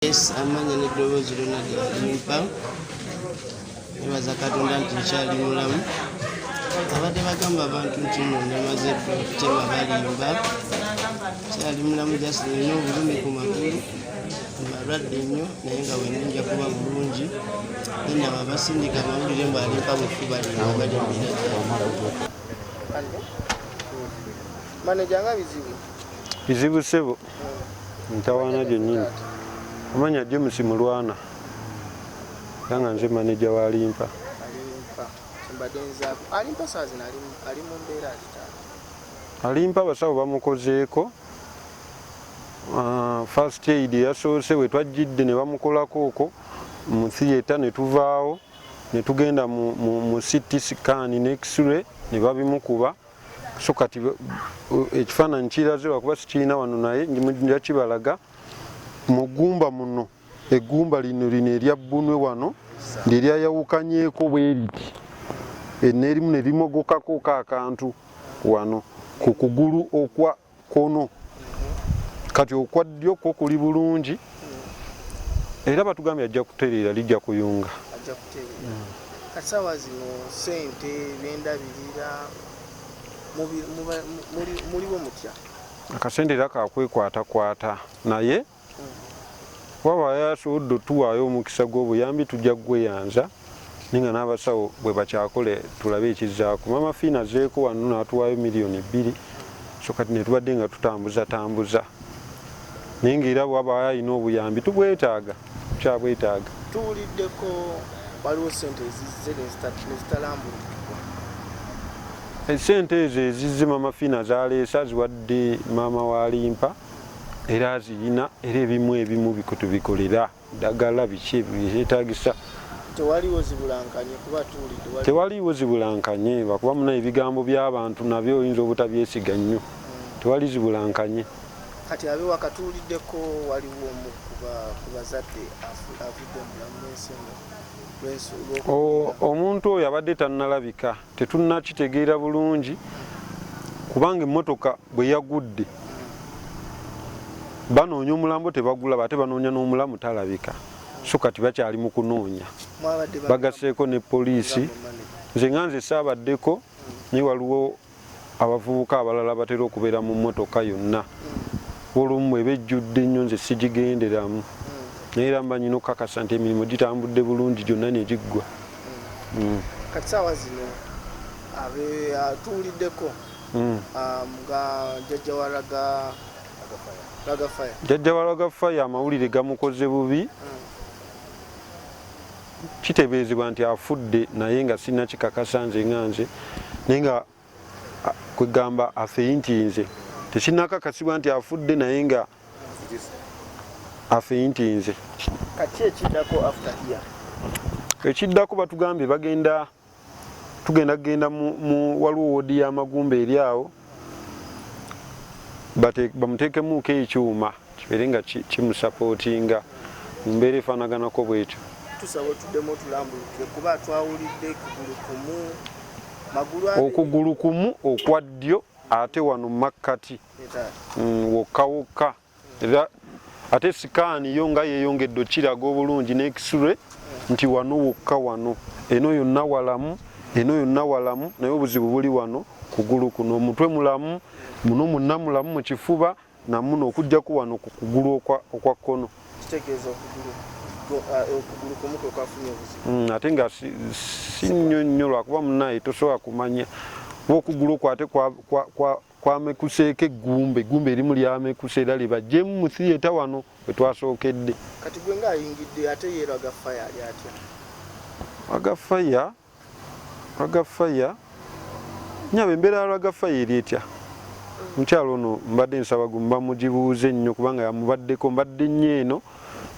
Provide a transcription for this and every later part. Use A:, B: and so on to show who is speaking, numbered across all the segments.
A: Yes, amanya n'eddoboozi lyonna lyalimpa nebaza Katonda nti nkyali mulamu. Abadde bagamba abantu nti nno namaze okutema balimba kyali mulamu just nina obulumi ku magulu mbalwadde nnyo naye nga wenninja kuba bulungi nenaba basindika amawulire mbu alimpa bwefu balimba balimbira
B: manejanga
C: bizibu sebo ntawaana gyennyini amanya James Mulwana yanga nze maneja wa Alimpa. Alimpa basawo bamukozeeko first aid yasoose we twajjidde ne bamukolako okwo mu theatre ne tuvaawo ne tugenda mu CT scan ne X-ray ne babimukuba so kati ekifaananyi kiraze lwakuba sikiina wano naye njya kibalaga mugumba muno egumba lino erya bbunwe wano nderyayawukanyeeko bwe riti n'erimu ne limogokako akantu wano ku kugulu okwa kono kati okwa ddyo kwo kuli bulungi era batugambye ajja kutereera lijja kuyunga.
B: Kasawa zino sente byendabirira muliwo mutya
C: akasente era kakwekwatakwata naye waba yasobodde otuwaayo omukisa gw'obuyambi tujja kweyanza ninga n'abasawo bwe bakyakole tulabe ekizaako. Mama Fiina zeeko wano n'atuwaayo $2,000,000 so kati ne tubadde nga tutambuza naye ng'era bwaba alina obuyambi tubwetaaga tukyabwetaaga.
B: tuwuliddeko waliwo sente ezizze nezitalambulukibwa.
C: Esente ezo ezizze Mama Fiina zaleesa ziwadde maama wa Alimpa era azirina era ebimu bikutubikolera ddagala biki byetaagisa.
B: Tewaliwo zibulankanye kuba tuwulidde
C: tewaliwo zibulankanye lwakuba muna ebigambo by'abantu nabyo oyinza obutabyesiga nnyo tewali zibulankanye.
B: Kati abe wakatuuliddeko waliwo omu ku bazadde avudde mulamu
C: omuntu oyo abadde tannalabika tetunnakitegeera bulungi kubanga emmotoka bwe yagudde banoonya omulambo tebagulaba ate banoonya n'omulamu talabika so kati bakyali mu kunoonya bagaseeko ne poliisi. Nze nga nze saabaddeko naye waliwo abavubuka abalala batera okubeera mu mmotoka yonna olumu eba ejjudde nnyo nze sigigenderamu naye era mba nyina okukakasa nti emirimu gitambudde bulungi gyonna ne giggwa.
B: Kati saawa zino abe atuuliddeko nga jjajja wa
C: Lagafaya amawulire gamukoze bubi kitebeezebwa nti afudde naye nga sina kikakasa nze nga nze naye nga kwegamba afeyinti nze tekinnakakasibwa nti afudde naye nga afeyinti nze.
B: Kati ekiddako after here
C: ekiddako batugambye tugenda kugenda mu waliwo woodi y'amagumba eri awo bamuteekemuuko ekyuma kibeere nga kimusapootinga mu mbeera efaanaganako bwetyo.
B: Tusaba otuddemu otulambulukire kuba twawulidde
C: okugulu kumu okwa ddyo ate wano makkati wokka era ate sikaani yo nga yeeyongedde okiraga obulungi ne X-ray nti wano wokka wano eno yonna walamu naye obuzibu buli wano kugulu kuno. Omutwe mulamu muno munna mulamu mu kifuba namuno okujjaku wano ku kugulu okwa kkono. Ate nga si nnyo lwakuba munnaye tosobola kumanya okugulu okwo ate kwamekuseeko eggumba erimu lyamekuse era libajjemu mu theatre wano we twasookedde.
B: Kati gwe ng'ayingidde ate ye Lagafaya ali atya?
C: Lagafaya nyaba embeera ya Lagafaya eri etya? Mukyalo ono mbadde nsaba gumba mugibuuze nnyo kubanga yamubaddeko mbadde nnyo eno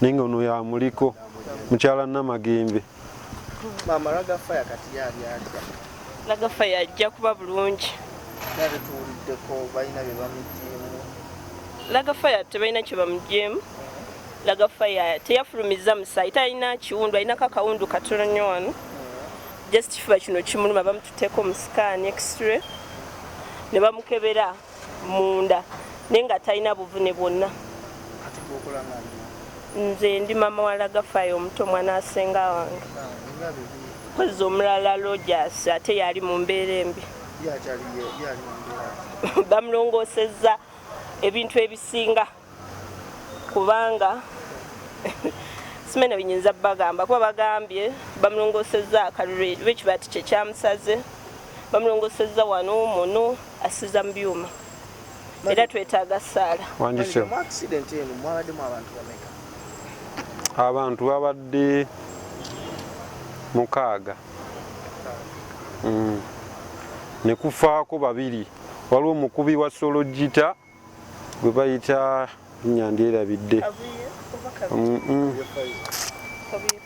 C: naye nga ono yamuliko mukyala Namagembe.
B: Maama Lagafaya kati yali atya?
D: Lagafaya ajja kuba bulungi.
B: Nabe tuwuliddeko balina bye bamuggyeemu.
D: Lagafaya tebalina kye bamuggyeemu. Lagafaya teyafulumiza musaayi talina kiwundu alinako akawundu katono nnyo wano just kifuba kino kimuluma bamututeeko mu sikaani X-ray ne bamukebera munda naye nga talina buvune bwonna.
B: Kati gwokola
D: nze ndi mama wa Lagafayo omuto mwana asenga wange kozi omulala Rogers ate yali mu mbeera embi bamulongoosezza ebintu ebisinga kubanga simena binyinza bagamba kuba bagambye bamulongoosezza akalulu lwekibati kyekyamusaze bamulongoosezza wano muno asiza mu byuma era twetaaga ssaala.
C: Abantu babadde 6 ne kufaako 2. Waliwo omukubi wa solojita gwe bayita Nyandyerabidde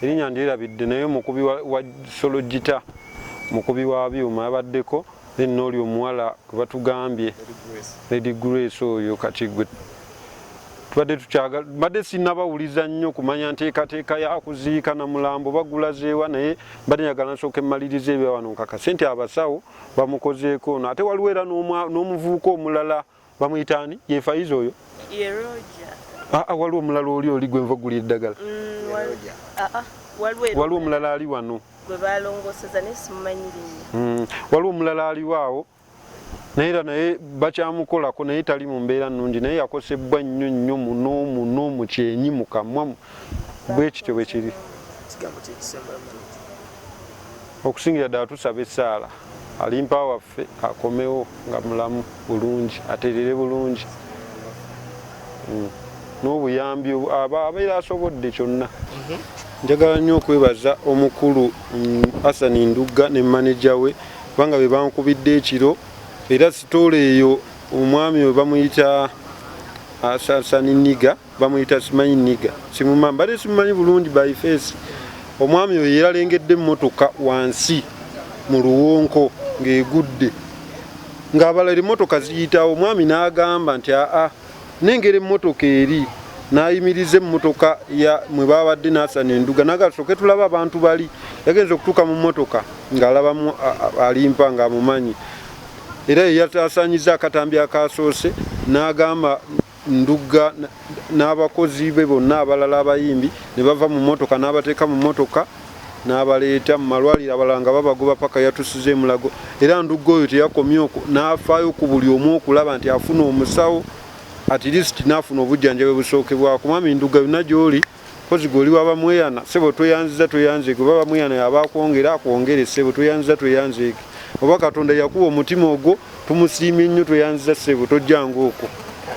C: erinnya Ndyerabidde naye omukubi wa solojita mukubi wa byuma yabaddeko n'oli omuwala gwe batugambye Lady Grace oyo kati gwe badde sinnabawuliza nnyo kumanya nteekateeka ya kuziika na mulambo bagulazeewa naye badde njagala nsooka emmaliriza ebya wano nkakase nti abasawo bamukozeeko ono ate waliwo era n'omuvubuka omulala bamuyitaani yefayiza oyo waliwo omulala oli gwe nvogulira eddagala waliwo omulala ali wano waliwo omulala aliwo naye bakyamukolako naye tali mu mbeera nnungi naye yakosebwa nnyo muno mu kyenyi mu kamwa bwe kityo bwe kiri okusingira ddala tusaba essaala alimpa waffe akomewo nga mulamu bulungi aterere bulungi n'obuyambi abeera asobodde kyonna. Njagala nnyo okwebaza omukulu Hassan Ndugga ne maneja we kubanga be bankubidde ekiro era sitole eyo omwami we bamuyita Hassan Niga bamuyita simanyi Niga mbadde simumanyi bulungi by face. Omwami we yaralengedde emmotoka wansi mu luwonko ng'egudde ng'abalala emmotoka ziyitawo omwami n'agamba nti nengera emmotoka eri n'ayimiriza emmotoka mwe babadde Hassan Ndugga n'agasooke tulaba abantu bali yagenza okutuuka mu mmotoka ng'alabamu alimpa ng'amumanyi era yatasaanyiza akatambi akasoose n'agamba Ndugga n'abakozi be bonna abalala abayimbi ne bava mu mmotoka n'abateeka mu mmotoka n'abaleeta mu malwaliro abalala nga babagoba paka yatusize emulago era Ndugga oyo teyakomye okwo n'afaayo ku buli omu okulaba nti afuna omusawo at least nafuna obujjanjabi busookebwako. Mwami Ndugga byonna gy'oli kozi goli wabamweyana sebo tweyanziza tweyanzeeke oba bamweyana yaba akwongera akwongere sebo tweyanziza tweyanzeeke oba Katonda yakuwa omutima ogwo tumusiimye nnyo tweyanziza sebo tojjanga okwo.